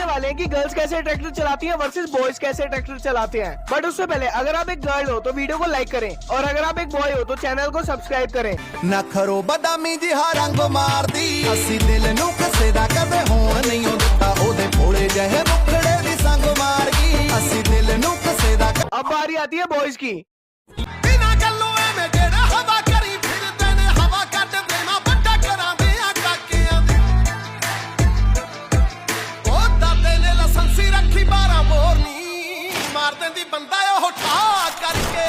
सीखने वाले हैं कि गर्ल्स कैसे ट्रैक्टर चलाती हैं वर्सेस बॉयज कैसे ट्रैक्टर चलाते हैं। बट उससे पहले अगर आप एक गर्ल हो तो वीडियो को लाइक करें और अगर आप एक बॉय हो तो चैनल को सब्सक्राइब करें। नखरो बदामी जिहा रंग मारदी असी दिल नू किसे दा कदे होण नहीं दिता ओदे भोले जहे मुखड़े दी संग मार गई असी दिल नू किसे दा। अब बारी आती है बॉयज की। बिना गल्लों एवें जेड़ा हवा करी फिरदे ने हवा कट देना बड़ा करां दे आ काकियां दी ओ दाते ने लाइसेंसी रखी 12 बोरनी मार देंदी बंदा ओ ठा करके।